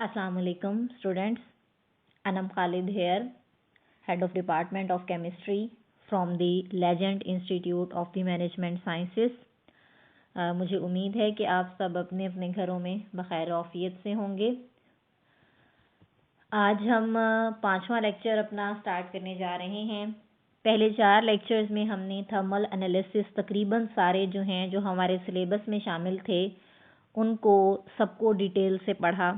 Assalamualaikum students, Anam Khalid here, Head of Department of Chemistry from the Legend Institute of the Management Sciences. मुझे उम्मीद है कि आप सब अपने अपने घरों में बखैर आफियत से होंगे। आज हम पांचवा लेक्चर अपना स्टार्ट करने जा रहे हैं। पहले 4 लेक्चर्स में हमने थर्मल एनालिसिस तकरीबन सारे जो हैं जो हमारे सिलेबस में शामिल थे उनको सबको डिटेल से पढ़ा,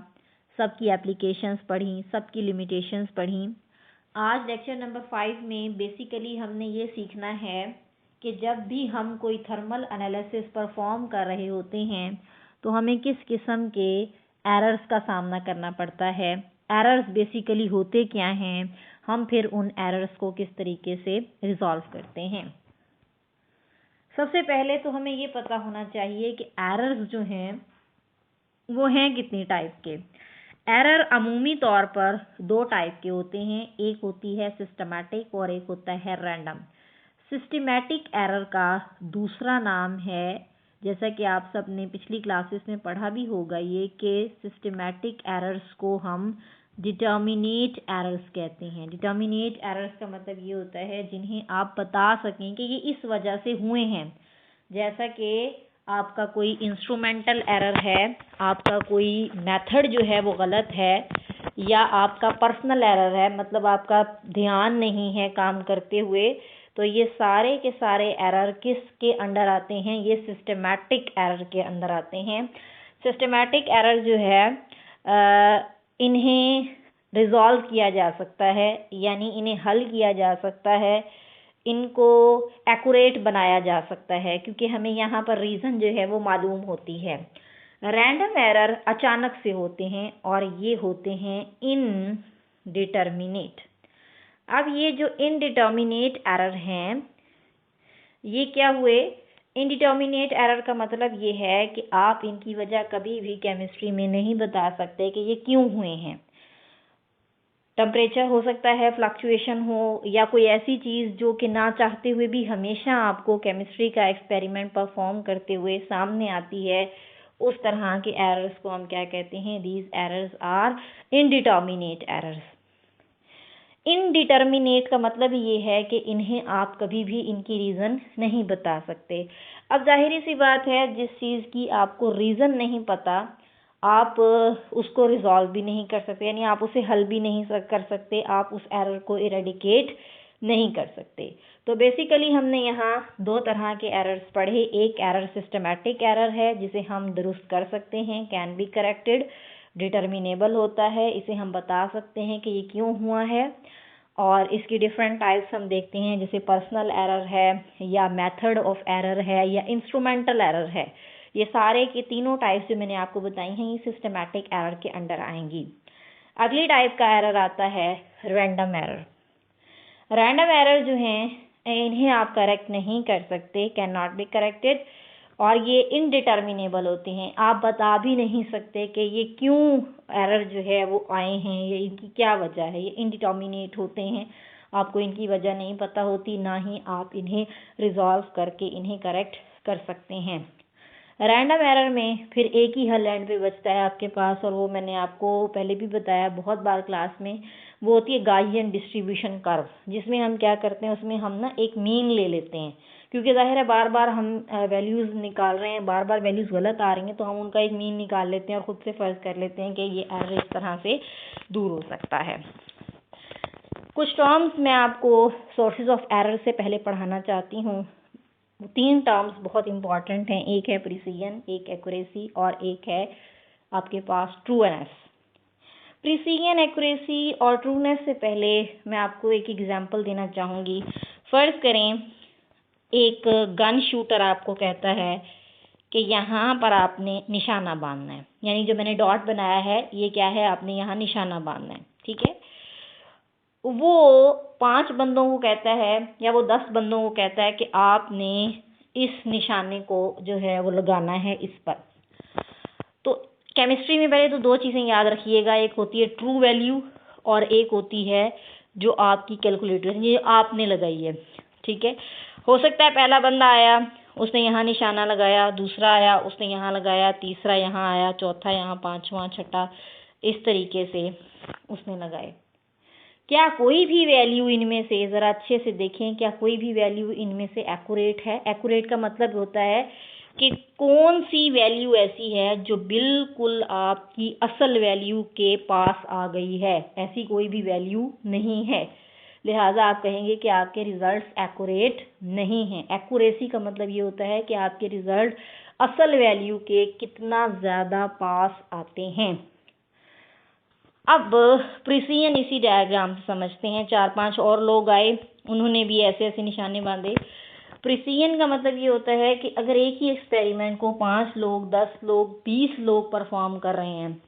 सबकी एप्लीकेशंस पढ़ी, सबकी लिमिटेशंस पढ़ी। आज लेक्चर नंबर 5 में बेसिकली हमने ये सीखना है कि जब भी हम कोई थर्मल एनालिसिस परफॉर्म कर रहे होते हैं तो हमें किस किस्म के एरर्स का सामना करना पड़ता है, एरर्स बेसिकली होते क्या हैं, हम फिर उन एरर्स को किस तरीके से रिजॉल्व करते हैं। सबसे पहले तो हमें ये पता होना चाहिए कि एरर्स जो हैं वो हैं कितनी टाइप के। एरर अमूमी तौर पर 2 टाइप के होते हैं, एक होती है सिस्टमैटिक और एक होता है रैंडम। सिस्टमैटिक एरर का दूसरा नाम है, जैसा कि आप सब ने पिछली क्लासेस में पढ़ा भी होगा, ये कि सिस्टमैटिक एरर्स को हम डिटर्मिनेट एरर्स कहते हैं। डिटर्मिनेट एरर्स का मतलब ये होता है जिन्हें आप बता सकें कि ये इस वजह से हुए हैं। जैसा कि आपका कोई इंस्ट्रूमेंटल एरर है, आपका कोई मेथड जो है वो गलत है, या आपका पर्सनल एरर है, मतलब आपका ध्यान नहीं है काम करते हुए, तो ये सारे के सारे एरर किसके अंडर आते हैं? ये सिस्टमैटिक एरर के अंदर आते हैं। सिस्टमैटिक एरर जो है इन्हें रिजॉल्व किया जा सकता है, यानी इन्हें हल किया जा सकता है, इनको एक्यूरेट बनाया जा सकता है, क्योंकि हमें यहाँ पर रीज़न जो है वो मालूम होती है। रैंडम एरर अचानक से होते हैं और ये होते हैं इनडिटर्मिनेट। अब ये जो इनडिटर्मिनेट एरर हैं ये क्या हुए? इनडिटर्मिनेट एरर का मतलब ये है कि आप इनकी वजह कभी भी केमिस्ट्री में नहीं बता सकते कि ये क्यों हुए हैं। टेम्परेचर हो सकता है, फ्लक्चुएशन हो, या कोई ऐसी चीज़ जो कि ना चाहते हुए भी हमेशा आपको केमिस्ट्री का एक्सपेरिमेंट परफॉर्म करते हुए सामने आती है। उस तरह के एरर्स को हम क्या कहते हैं? These errors are indeterminate errors. Indeterminate का मतलब ये है कि इन्हें आप कभी भी इनकी रीज़न नहीं बता सकते। अब जाहिर सी बात है, जिस चीज़ की आपको रीज़न नहीं पता आप उसको रिजॉल्व भी नहीं कर सकते, यानी आप उसे हल भी नहीं कर सकते, आप उस एरर को इरेडिकेट नहीं कर सकते। तो बेसिकली हमने यहाँ 2 तरह के एरर्स पढ़े। एक एरर सिस्टमैटिक एरर है जिसे हम दुरुस्त कर सकते हैं, कैन बी करेक्टेड, डिटर्मिनेबल होता है, इसे हम बता सकते हैं कि ये क्यों हुआ है। और इसकी डिफरेंट टाइप्स हम देखते हैं, जैसे पर्सनल एरर है, या मेथड ऑफ एरर है, या इंस्ट्रूमेंटल एरर है। ये सारे के तीनों टाइप्स जो मैंने आपको बताई हैं ये सिस्टमैटिक एरर के अंडर आएंगी। अगली टाइप का एरर आता है रैंडम एरर। रैंडम एरर जो हैं इन्हें आप करेक्ट नहीं कर सकते, कैन नॉट बी करेक्टेड, और ये इनडिटर्मिनेबल होते हैं। आप बता भी नहीं सकते कि ये क्यों एरर जो है वो आए हैं, ये इनकी क्या वजह है। ये इनडिटर्मिनेट होते हैं, आपको इनकी वजह नहीं पता होती, ना ही आप इन्हें रिजॉल्व करके इन्हें करेक्ट कर सकते हैं। रैंडम एरर में फिर एक ही हल एंड पे बचता है आपके पास, और वो मैंने आपको पहले भी बताया बहुत बार क्लास में, वो होती है गाउसियन डिस्ट्रीब्यूशन कर्व, जिसमें हम क्या करते हैं, उसमें हम ना एक मीन ले लेते हैं, क्योंकि जाहिर है बार बार हम वैल्यूज़ निकाल रहे हैं, बार बार वैल्यूज़ गलत आ रही हैं, तो हम उनका एक मीन निकाल लेते हैं और ख़ुद से फ़र्ज़ कर लेते हैं कि ये एरर इस तरह से दूर हो सकता है। कुछ टर्म्स मैं आपको सोर्सेज ऑफ एरर से पहले पढ़ाना चाहती हूँ। 3 टर्म्स बहुत इंपॉर्टेंट हैं, एक है प्रिसीजन, एक एक्यूरेसी, और एक है आपके पास ट्रूनेस। प्रिसीजन, एक्यूरेसी और ट्रूनेस से पहले मैं आपको एक एग्जांपल देना चाहूँगी। फ़र्ज़ करें एक गन शूटर आपको कहता है कि यहाँ पर आपने निशाना बांधना है, यानी जो मैंने डॉट बनाया है ये क्या है, आपने यहाँ निशाना बांधना है, ठीक है। वो 5 बंदों को कहता है या वो 10 बंदों को कहता है कि आपने इस निशाने को जो है वो लगाना है इस पर। तो केमिस्ट्री में पहले तो 2 चीज़ें याद रखिएगा, एक होती है ट्रू वैल्यू और एक होती है जो आपकी कैलकुलेटर ये आपने लगाई है, ठीक है। हो सकता है पहला बंदा आया, उसने यहाँ निशाना लगाया, दूसरा आया उसने यहाँ लगाया, तीसरा यहाँ आया, चौथा यहाँ, पाँचवा, छठा, इस तरीके से उसने लगाए। क्या कोई भी वैल्यू इनमें से, ज़रा अच्छे से देखें, क्या कोई भी वैल्यू इनमें से एक्यूरेट है? एक्यूरेट का मतलब होता है कि कौन सी वैल्यू ऐसी है जो बिल्कुल आपकी असल वैल्यू के पास आ गई है? ऐसी कोई भी वैल्यू नहीं है, लिहाजा आप कहेंगे कि आपके रिजल्ट्स एक्यूरेट नहीं हैं। एक्यूरेसी का मतलब ये होता है कि आपके रिजल्ट असल वैल्यू के कितना ज़्यादा पास आते हैं। अब प्रिसिजन इसी डायग्राम से समझते हैं। 4-5 और लोग आए, उन्होंने भी ऐसे ऐसे निशाने बांधे। प्रिसिजन का मतलब ये होता है कि अगर एक ही एक्सपेरिमेंट को 5 लोग, 10 लोग, 20 लोग परफॉर्म कर रहे हैं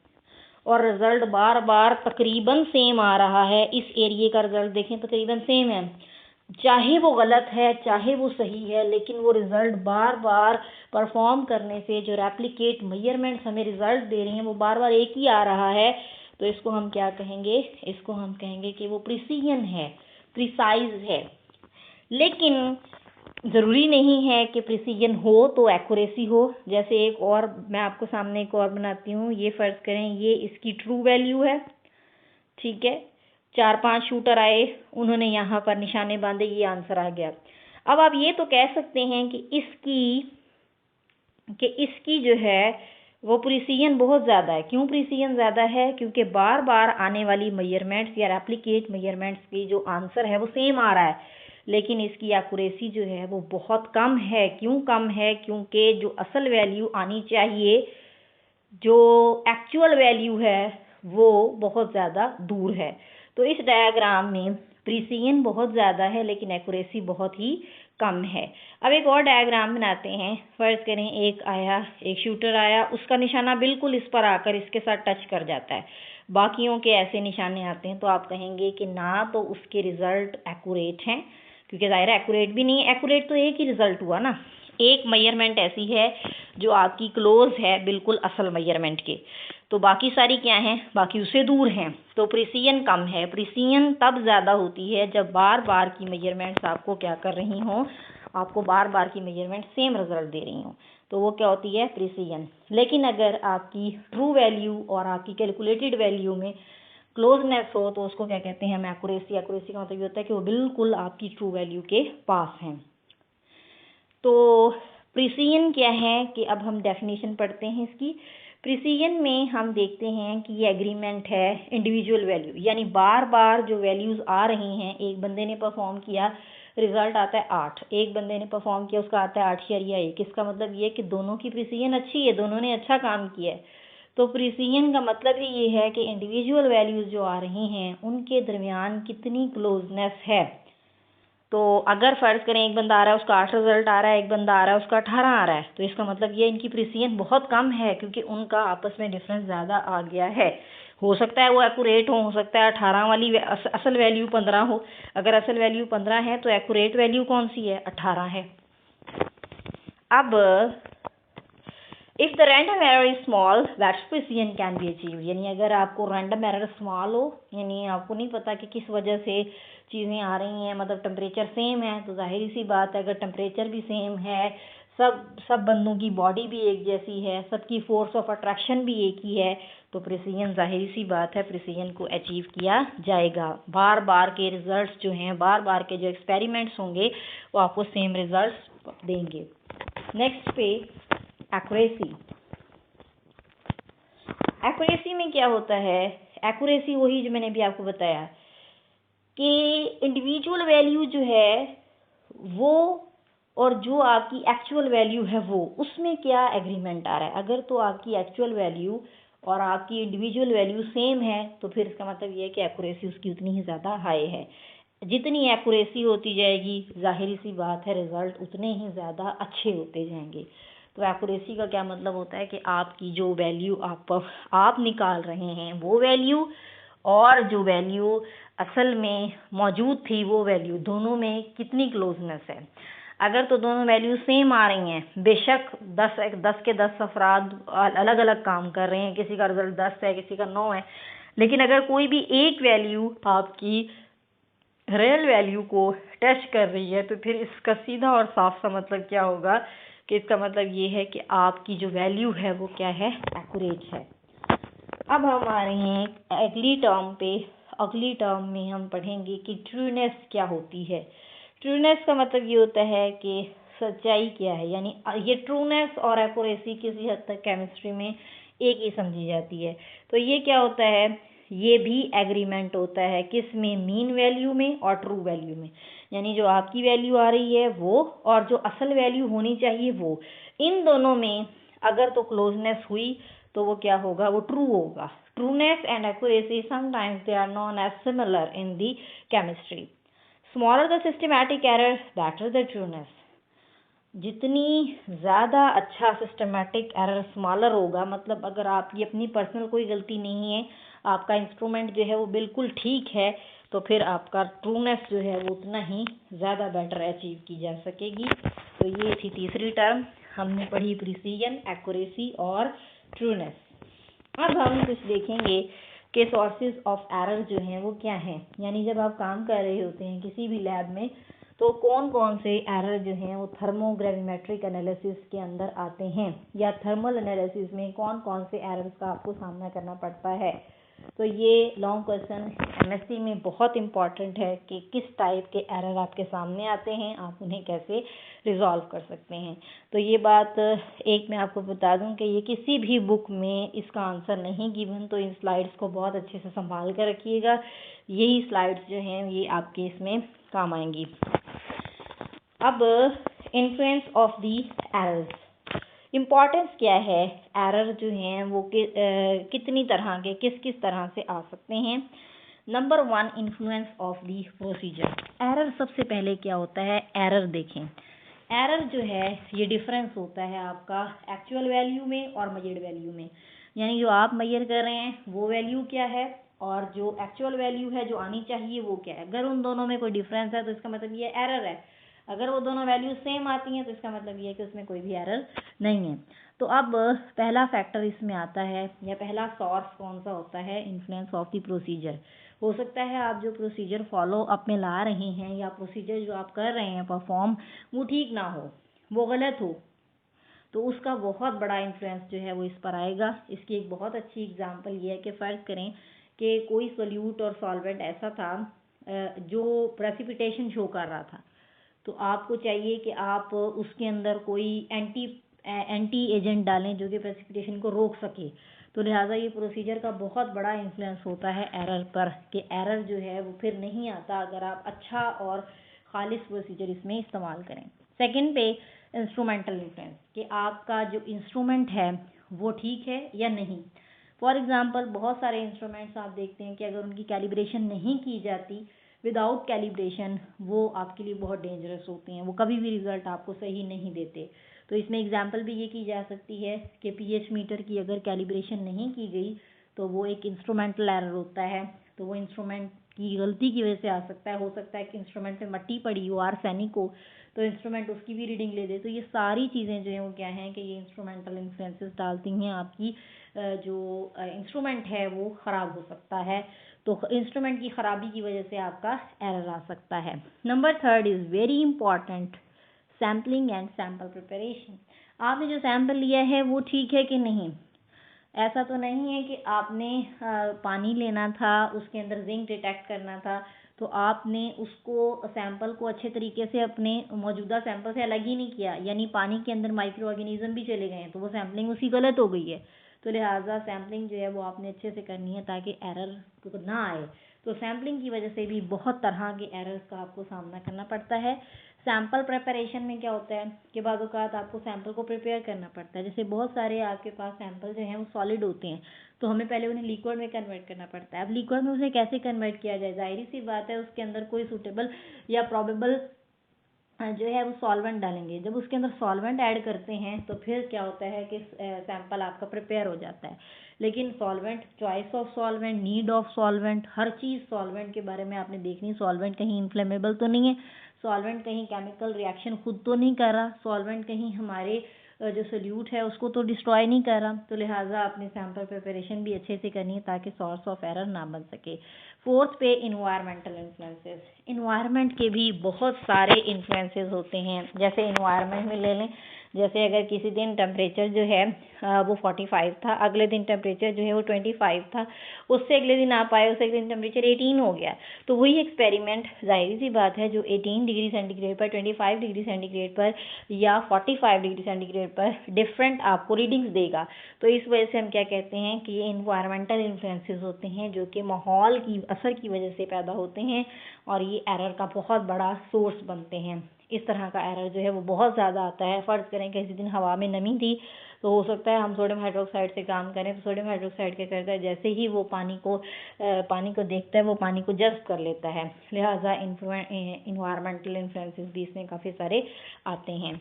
और रिजल्ट बार बार तकरीबन सेम आ रहा है, इस एरिया का रिजल्ट देखें तकरीबन सेम है, चाहे वो गलत है चाहे वो सही है, लेकिन वो रिजल्ट बार बार परफॉर्म करने से जो रेप्लिकेट मेजरमेंट्स हमें रिजल्ट दे रही हैं वो बार बार एक ही आ रहा है, तो इसको हम क्या कहेंगे? इसको हम कहेंगे कि वो प्रिसिजन है, प्रिसाइज है। लेकिन ज़रूरी नहीं है कि प्रिसिजन हो तो एक्यूरेसी हो। जैसे एक और मैं आपको सामने एक और बनाती हूँ। ये फ़र्ज़ करें ये इसकी ट्रू वैल्यू है, ठीक है। 4-5 शूटर आए, उन्होंने यहाँ पर निशाने बांधे, ये आंसर आ गया। अब आप ये तो कह सकते हैं कि इसकी जो है वो प्रिसिजन बहुत ज़्यादा है। क्यों प्रिसिजन ज़्यादा है? क्योंकि बार बार आने वाली मेजरमेंट्स या रेप्लिकेट मेजरमेंट्स की जो आंसर है वो सेम आ रहा है, लेकिन इसकी एक्यूरेसी जो है वो बहुत कम है। क्यों कम है? क्योंकि जो असल वैल्यू आनी चाहिए, जो एक्चुअल वैल्यू है, वो बहुत ज़्यादा दूर है। तो इस डायग्राम में प्रिसिजन बहुत ज़्यादा है लेकिन एक्यूरेसी बहुत ही कम है। अब एक और डायग्राम बनाते हैं। फ़र्ज़ करें एक आया, एक शूटर आया, उसका निशाना बिल्कुल इस पर आकर इसके साथ टच कर जाता है, बाकियों के ऐसे निशाने आते हैं, तो आप कहेंगे कि ना तो उसके रिज़ल्ट एक्यूरेट हैं, क्योंकि ज़ाहिर है एक्यूरेट भी नहीं है। एक्यूरेट तो एक ही रिज़ल्ट हुआ ना, एक मेजरमेंट ऐसी है जो आपकी क्लोज है बिल्कुल असल मेजरमेंट के, तो बाकी सारी क्या हैं? बाकी उससे दूर हैं, तो प्रिसिजन कम है। प्रिसिजन तब ज़्यादा होती है जब बार बार की मेजरमेंट्स आपको क्या कर रही हों, आपको बार बार की मेजरमेंट सेम रिजल्ट दे रही हों, तो वो क्या होती है? प्रिसिजन। लेकिन अगर आपकी ट्रू वैल्यू और आपकी कैलकुलेटेड वैल्यू में क्लोजनेस हो तो उसको क्या कहते हैं हम? एक्यूरेसी। एक्यूरेसी का मतलब ये होता है कि वो बिल्कुल आपकी ट्रू वैल्यू के पास हैं। तो प्रिसिजन क्या है कि अब हम डेफिनेशन पढ़ते हैं इसकी। प्रिसिजन में हम देखते हैं कि ये एग्रीमेंट है इंडिविजुअल वैल्यू, यानी बार बार जो वैल्यूज़ आ रही हैं, एक बंदे ने परफॉर्म किया, रिजल्ट आता है 8, एक बंदे ने परफॉर्म किया, उसका आता है 8/1। इसका मतलब ये कि दोनों की प्रिसिजन अच्छी है, दोनों ने अच्छा काम किया है। तो प्रिसिजन का मतलब ही ये है कि इंडिविजुअल वैल्यूज़ जो आ रही हैं उनके दरमियान कितनी क्लोजनेस है। तो अगर फ़र्ज़ करें एक बंदा आ रहा है उसका 8 रिजल्ट आ रहा है, एक बंदा आ रहा है उसका 18 आ रहा है, तो इसका मतलब ये इनकी प्रिसिजन बहुत कम है, क्योंकि उनका आपस में डिफरेंस ज़्यादा आ गया है। हो सकता है वो एक्यूरेट हो सकता है 18 वाली असल वैल्यू 15 हो। अगर असल वैल्यू 15 है तो एक्यूरेट वैल्यू कौन सी है? 18 है। अब if the random error is small that's precision can be achieved, यानी अगर आपको रैंडम एरर स्मॉल हो, यानी आपको नहीं पता कि किस वजह से चीज़ें आ रही हैं, मतलब टेम्परेचर सेम है, तो जाहिर सी बात है अगर टेम्परेचर भी सेम है, सब बंदों की बॉडी भी एक जैसी है, सबकी फोर्स ऑफ अट्रैक्शन भी एक ही है, तो प्रिसिजन जाहिर सी बात है प्रिसिजन को अचीव किया जाएगा। बार बार के रिजल्ट्स जो हैं, बार बार के जो एक्सपेरिमेंट्स होंगे वो आपको सेम रिजल्ट्स देंगे। नेक्स्ट पे एक्यूरेसी। एक्यूरेसी में क्या होता है? एक्यूरेसी वही जो मैंने अभी आपको बताया कि इंडिविजुअल वैल्यू जो है वो और जो आपकी एक्चुअल वैल्यू है वो, उसमें क्या एग्रीमेंट आ रहा है। अगर तो आपकी एक्चुअल वैल्यू और आपकी इंडिविजुअल वैल्यू सेम है तो फिर इसका मतलब ये है कि एक्यूरेसी उसकी उतनी ही ज़्यादा हाई है। जितनी एक्यूरेसी होती जाएगी जाहिर सी बात है रिज़ल्ट उतने ही ज़्यादा अच्छे होते जाएंगे। तो एक्यूरेसी का क्या मतलब होता है कि आपकी जो वैल्यू आप निकाल रहे हैं वो वैल्यू और जो वैल्यू असल में मौजूद थी वो वैल्यू, दोनों में कितनी क्लोजनेस है। अगर तो दोनों वैल्यू सेम आ रही हैं, बेशक 10 के 10 अफराद अलग अलग काम कर रहे हैं, किसी का रिजल्ट 10 है किसी का 9 है, लेकिन अगर कोई भी एक वैल्यू आपकी रियल वैल्यू को टच कर रही है तो फिर इसका सीधा और साफ सा मतलब क्या होगा कि इसका मतलब ये है कि आपकी जो वैल्यू है वो क्या है? एक्यूरेट है। अब हम आ रहे हैं अगली टर्म पे। अगली टर्म में हम पढ़ेंगे कि ट्रूनेस क्या होती है। ट्रूनेस का मतलब ये होता है कि सच्चाई क्या है, यानी ये ट्रूनेस और एक्यूरेसी किसी हद तक केमिस्ट्री में एक ही समझी जाती है। तो ये क्या होता है, ये भी एग्रीमेंट होता है किस में, मीन वैल्यू में और ट्रू वैल्यू में। यानी जो आपकी वैल्यू आ रही है वो और जो असल वैल्यू होनी चाहिए वो, इन दोनों में अगर तो क्लोजनेस हुई तो वो क्या होगा, वो ट्रू होगा। Trueness and accuracy sometimes they are known as similar in the chemistry. Smaller the systematic error better the trueness. जितनी ज़्यादा अच्छा सिस्टमैटिक एरर स्मॉलर होगा, मतलब अगर आपकी अपनी पर्सनल कोई गलती नहीं है, आपका इंस्ट्रूमेंट जो है वो बिल्कुल ठीक है, तो फिर आपका ट्रूनेस जो है वो उतना ही ज़्यादा बेटर अचीव की जा सकेगी। तो ये थी तीसरी टर्म, हमने पढ़ी प्रिसीजन, एक्यूरेसी और ट्रूनेस। अब हम कुछ देखेंगे कि सोर्सेज ऑफ एरर जो हैं वो क्या हैं। यानी जब आप काम कर रहे होते हैं किसी भी लैब में, तो कौन कौन से एरर जो हैं वो थर्मोग्रेविमेट्रिक एनालिसिस के अंदर आते हैं, या थर्मल एनालिसिस में कौन कौन से एरर्स का आपको सामना करना पड़ता है। तो ये लॉन्ग क्वेश्चन एमएससी में बहुत इंपॉर्टेंट है कि किस टाइप के एरर आपके सामने आते हैं, आप उन्हें कैसे रिजॉल्व कर सकते हैं। तो ये बात एक मैं आपको बता दूं कि ये किसी भी बुक में इसका आंसर नहीं गिवन, तो इन स्लाइड्स को बहुत अच्छे से संभाल कर रखिएगा। यही स्लाइड्स जो हैं ये आपके इसमें काम आएंगी। अब influence of the errors, importance क्या है, एरर जो हैं वो कितनी तरह के, किस किस तरह से आ सकते हैं। Number 1, influence of the procedure. Error सबसे पहले क्या होता है, एरर देखें। एरर जो है ये डिफरेंस होता है आपका एक्चुअल वैल्यू में और मेजर्ड वैल्यू में। यानी जो आप मेजर कर रहे हैं वो वैल्यू क्या है, और जो एक्चुअल वैल्यू है जो आनी चाहिए वो क्या है। अगर उन दोनों में कोई डिफरेंस है तो इसका मतलब ये एरर है। अगर वो दोनों वैल्यू सेम आती हैं तो इसका मतलब ये है कि उसमें कोई भी एरर नहीं है। तो अब पहला फैक्टर इसमें आता है, या पहला सोर्स कौन सा होता है, इन्फ्लुएंस ऑफ द प्रोसीजर। हो सकता है आप जो प्रोसीजर फॉलो अप में ला रहे हैं, या प्रोसीजर जो आप कर रहे हैं परफॉर्म, वो ठीक ना हो, वो गलत हो, तो उसका बहुत बड़ा इन्फ्लुएंस जो है वो इस पर आएगा। इसकी एक बहुत अच्छी एग्जांपल ये है कि फ़र्ज़ करें कि कोई सोल्यूट और सॉल्वेंट ऐसा था जो प्रेसिपिटेशन शो कर रहा था, तो आपको चाहिए कि आप उसके अंदर कोई एंटी एजेंट डालें जो कि प्रेसिपिटेशन को रोक सके। तो लिहाजा ये प्रोसीजर का बहुत बड़ा इन्फ्लुएंस होता है एरर पर, कि एरर जो है वो फिर नहीं आता अगर आप अच्छा और खालिस प्रोसीजर इसमें इस्तेमाल करें। सेकंड पे इंस्ट्रूमेंटल इन्फ्लुएंस, कि आपका जो इंस्ट्रूमेंट है वो ठीक है या नहीं। फॉर एग्जांपल बहुत सारे इंस्ट्रूमेंट्स आप देखते हैं कि अगर उनकी कैलिब्रेशन नहीं की जाती, विदाउट कैलिब्रेशन, वो आपके लिए बहुत डेंजरस होते हैं, वो कभी भी रिजल्ट आपको सही नहीं देते। तो इसमें एग्जांपल भी ये की जा सकती है कि पीएच मीटर की अगर कैलिब्रेशन नहीं की गई तो वो एक इंस्ट्रूमेंटल एरर होता है। तो वो इंस्ट्रूमेंट की गलती की वजह से आ सकता है। हो सकता है कि इंस्ट्रूमेंट में मट्टी पड़ी हो, आर्सेनिक हो, तो इंस्ट्रूमेंट उसकी भी रीडिंग ले दे। तो ये सारी चीज़ें जो हैं वो क्या हैं कि ये इंस्ट्रूमेंटल इन्फ्लुएंसेस डालती हैं, आपकी जो इंस्ट्रूमेंट है वो ख़राब हो सकता है। तो इंस्ट्रूमेंट की ख़राबी की वजह से आपका एरर आ सकता है। Number 3 is very important, sampling and sample preparation. आपने जो सैम्पल लिया है वो ठीक है कि नहीं। ऐसा तो नहीं है कि आपने पानी लेना था, उसके अंदर जिंक डिटेक्ट करना था, तो आपने उसको सैंपल को अच्छे तरीके से अपने मौजूदा सैंपल से अलग ही नहीं किया, यानी पानी के अंदर माइक्रो ऑर्गेनिज्म भी चले गए हैं, तो वो सैम्पलिंग उसी गलत हो गई है। तो लिहाजा सैम्पलिंग जो है वो आपने अच्छे से करनी है ताकि एरर ना आए। तो सैम्पलिंग की वजह से भी बहुत तरह के एरर्स का आपको सामना करना पड़ता है। सैम्पल प्रिपरेशन में क्या होता है कि बाद औक़ात आपको सैंपल को प्रिपेयर करना पड़ता है। जैसे बहुत सारे आपके पास सैंपल जो हैं वो सॉलिड होते हैं, तो हमें पहले उन्हें लिक्विड में कन्वर्ट करना पड़ता है। अब लिक्विड में उसे कैसे कन्वर्ट किया जाए, जाहिर सी बात है उसके अंदर कोई सूटेबल या प्रॉबेबल जो है वो सॉल्वेंट डालेंगे। जब उसके अंदर सॉल्वेंट ऐड करते हैं तो फिर क्या होता है कि सैंपल आपका प्रिपेयर हो जाता है। लेकिन solvent, choice of solvent, need of solvent, her cheese solvent के बारे में आपने देखनी। सॉल्वेंट कहीं इन्फ्लेमेबल तो नहीं है, सॉल्वेंट कहीं केमिकल रिएक्शन खुद तो नहीं कर रहा, सॉल्वेंट कहीं हमारे जो सोल्यूट है उसको तो डिस्ट्रॉय नहीं कर रहा। तो लिहाजा अपनी सैम्पल प्रिपरेशन भी अच्छे से करनी है ताकि सोर्स ऑफ एरर ना बन सके। फोर्थ पे इन्वायरमेंटल इन्फ्लुएंसेस। इन्वायरमेंट के भी बहुत सारे इन्फ्लुएंसेस होते हैं। जैसे इन्वायरमेंट में ले लें जैसे अगर किसी दिन टेम्परेचर जो है वो 45 था, अगले दिन टेम्परेचर जो है वो 25 था, उससे अगले दिन आप आए, उससे अगले दिन टेम्परेचर 18 हो गया, तो वही एक्सपेरिमेंट जाहिर सी बात है जो 18 डिग्री सेंटीग्रेड पर, 25 डिग्री सेंटीग्रेड पर या 45 डिग्री सेंटीग्रेड पर डिफरेंट आपको रीडिंग्स देगा। तो इस वजह से हम क्या कहते हैं कि ये इन्वायरमेंटल इन्फ्लुएंसेस होते हैं जो कि माहौल की असर की वजह से पैदा होते हैं और ये एरर का बहुत बड़ा सोर्स बनते हैं। इस तरह का एरर जो है वो बहुत ज़्यादा आता है। फ़र्ज़ करें किसी दिन हवा में नमी थी, तो हो सकता है हम सोडियम हाइड्रोक्साइड से काम करें, तो सोडियम हाइड्रोक्साइड क्या करता है, जैसे ही वो पानी को देखता है वो पानी को जज़्ब कर लेता है। लिहाजा इन्वायरमेंटल इन्फ्लुएंसेस भी इसमें काफ़ी सारे आते हैं।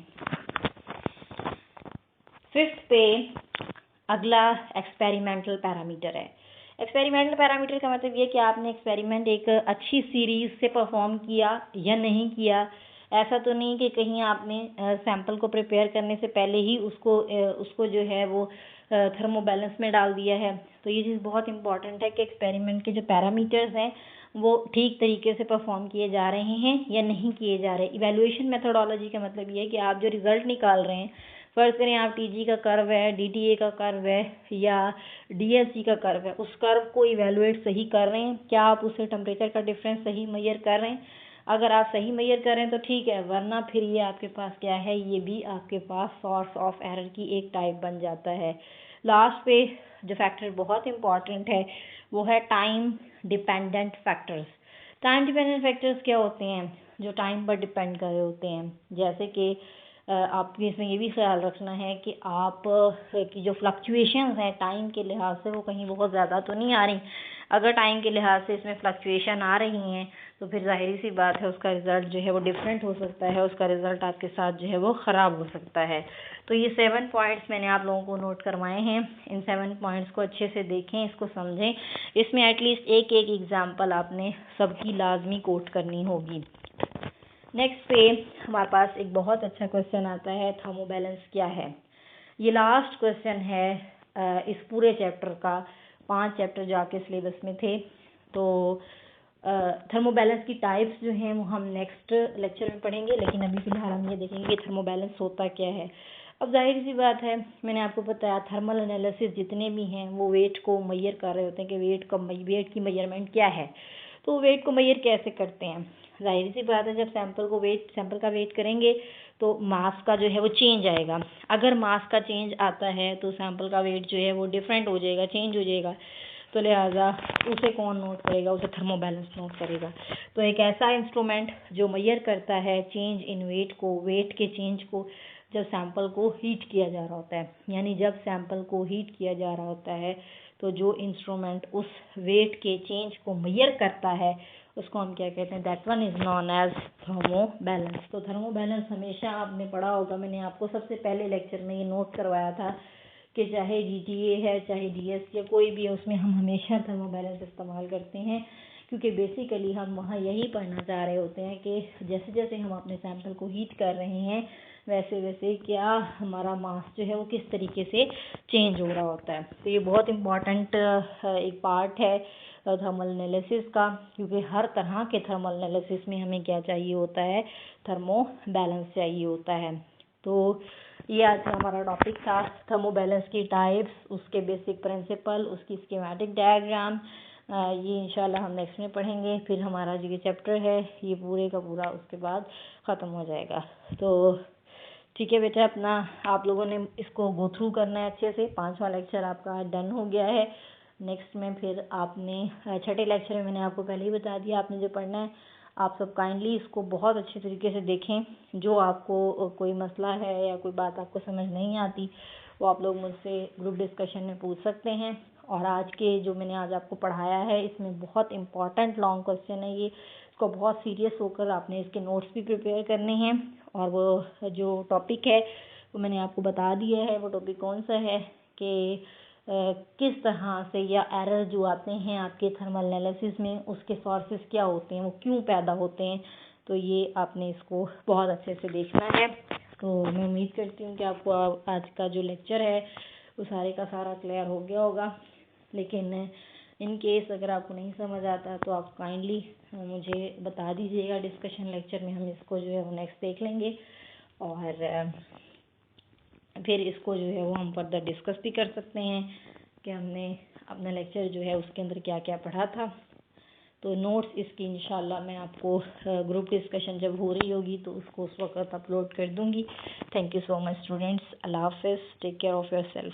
5th पे अगला एक्सपेरिमेंटल पैरामीटर है। एक्सपेरिमेंटल पैरामीटर का मतलब ये कि आपने एक्सपेरिमेंट एक अच्छी सीरीज से परफॉर्म किया या नहीं किया। ऐसा तो नहीं कि कहीं आपने सैंपल को प्रिपेयर करने से पहले ही उसको जो है वो थर्मोबैलेंस में डाल दिया है। तो ये चीज़ बहुत इंपॉर्टेंट है कि एक्सपेरिमेंट के जो पैरामीटर्स हैं वो ठीक तरीके से परफॉर्म किए जा रहे हैं या नहीं किए जा रहे। इवैल्यूएशन मेथोडोलॉजी का मतलब ये है कि आप जो रिजल्ट निकाल रहे हैं, फ़र्ज़ करें आप टीजी का कर्व है, डीटीए का कर्व है या डीएससी का कर्व है, उस कर्व को इवैल्यूएट सही कर रहे हैं, क्या आप उससे टेम्परेचर का डिफरेंस सही मेजर कर रहे हैं। अगर आप सही मेजर कर रहे हैं तो ठीक है, वरना फिर ये आपके पास क्या है, ये भी आपके पास सोर्स ऑफ एरर की एक टाइप बन जाता है। लास्ट पे जो फैक्टर बहुत इंपॉर्टेंट है वो है time dependent factors. Time dependent factors क्या होते हैं, जो टाइम पर डिपेंड कर रहे होते हैं। जैसे कि आपको इसमें ये भी ख्याल रखना है कि आप की जो फ्लक्चुएशंस हैं टाइम के लिहाज से वो कहीं बहुत ज़्यादा तो नहीं आ रही। अगर टाइम के लिहाज से इसमें फ्लक्चुएशन आ रही हैं तो फिर जाहिर सी बात है उसका रिज़ल्ट जो है वो डिफरेंट हो सकता है, उसका रिज़ल्ट आपके साथ जो है वो ख़राब हो सकता है। तो ये 7 पॉइंट्स मैंने आप लोगों को नोट करवाए हैं। इन 7 पॉइंट्स को अच्छे से देखें, इसको समझें। इसमें एटलीस्ट एक एग्जाम्पल आपने सबकी लाजमी कोट करनी होगी। नेक्स्ट पे हमारे पास एक बहुत अच्छा क्वेश्चन आता है, थर्मोबैलेंस क्या है। ये लास्ट क्वेश्चन है इस पूरे चैप्टर का। 5 चैप्टर जो आपके सिलेबस में थे, तो थर्मोबैलेंस की टाइप्स जो हैं वो हम नेक्स्ट लेक्चर में पढ़ेंगे, लेकिन अभी फ़िलहाल हम ये देखेंगे कि थर्मोबैलेंस होता क्या है। अब जाहिर सी बात है, मैंने आपको बताया थर्मल एनालिसिस जितने भी हैं वो वेट को मेजर कर रहे होते हैं कि वेट की मेजरमेंट क्या है। तो वेट को मेजर कैसे करते हैं, जाहिर सी बात है जब सैंपल का वेट करेंगे तो मास का जो है वो चेंज आएगा। अगर मास का चेंज आता है तो सैंपल का वेट जो है वो डिफरेंट हो जाएगा, चेंज हो जाएगा। तो लिहाजा उसे कौन नोट करेगा, उसे थर्मोबैलेंस नोट करेगा। तो एक ऐसा इंस्ट्रूमेंट जो मेजर करता है चेंज इन वेट के चेंज को, जब सैंपल को हीट किया जा रहा होता है, यानी जब सैंपल को हीट किया जा रहा होता है तो जो इंस्ट्रूमेंट उस वेट के चेंज को मेजर करता है उसको हम क्या कहते हैं, that one is known as thermobalance. तो थर्मोबैलेंस हमेशा आपने पढ़ा होगा, मैंने आपको सबसे पहले लेक्चर में ये नोट करवाया था कि चाहे जीटीए है चाहे डीएस या कोई भी है, उसमें हम हमेशा थर्मोबैलेंस इस्तेमाल करते हैं, क्योंकि बेसिकली हम वहाँ यही पढ़ना चाह रहे होते हैं कि जैसे जैसे हम अपने सैंपल को हीट कर रहे हैं वैसे वैसे क्या हमारा मास जो है वो किस तरीके से चेंज हो रहा होता है। तो ये बहुत इम्पॉर्टेंट एक पार्ट है थर्मल एनालिसिस का, क्योंकि हर तरह के थर्मल एनालिसिस में हमें क्या चाहिए होता है, थर्मोबैलेंस चाहिए होता है। तो ये आज का हमारा टॉपिक था, थर्मोबैलेंस की टाइप्स, उसके बेसिक प्रिंसिपल, उसकी स्कीमेटिक डायग्राम। ये इंशाल्लाह हम नेक्स्ट में पढ़ेंगे। फिर हमारा जो ये चैप्टर है ये पूरे का पूरा उसके बाद ख़त्म हो जाएगा। तो ठीक है बेटा, अपना आप लोगों ने इसको गो थ्रू करना है अच्छे से। 5वां लेक्चर आपका डन हो गया है। नेक्स्ट में फिर आपने छठे लेक्चर में मैंने आपको पहले ही बता दिया आपने जो पढ़ना है। आप सब काइंडली इसको बहुत अच्छे तरीके से देखें। जो आपको कोई मसला है या कोई बात आपको समझ नहीं आती वो आप लोग मुझसे ग्रुप डिस्कशन में पूछ सकते हैं। और आज के जो मैंने आज आपको पढ़ाया है इसमें बहुत इंपॉर्टेंट लॉन्ग क्वेश्चन है ये, इसको बहुत सीरियस होकर आपने इसके नोट्स भी प्रिपेयर करने हैं। और वो जो टॉपिक है वो मैंने आपको बता दिया है। वो टॉपिक कौन सा है कि किस तरह से या एरर जो आते हैं आपके थर्मल एनालिसिस में उसके सोर्सेस क्या होते हैं, वो क्यों पैदा होते हैं। तो ये आपने इसको बहुत अच्छे से देखना है। तो मैं उम्मीद करती हूँ कि आपको आज का जो लेक्चर है वो सारे का सारा क्लियर हो गया होगा। लेकिन इन केस अगर आपको नहीं समझ आता तो आप काइंडली मुझे बता दीजिएगा डिस्कशन लेक्चर में, हम इसको जो है वो नेक्स्ट देख लेंगे। और फिर इसको जो है वो हम फर्दर डिस्कस भी कर सकते हैं कि हमने अपना लेक्चर जो है उसके अंदर क्या क्या पढ़ा था। तो नोट्स इसकी इंशाल्लाह मैं आपको ग्रुप डिस्कशन जब हो रही होगी तो उसको उस वक्त अपलोड कर दूँगी। Thank you so much students. अल्लाह हाफ़िज़। Take care of your self.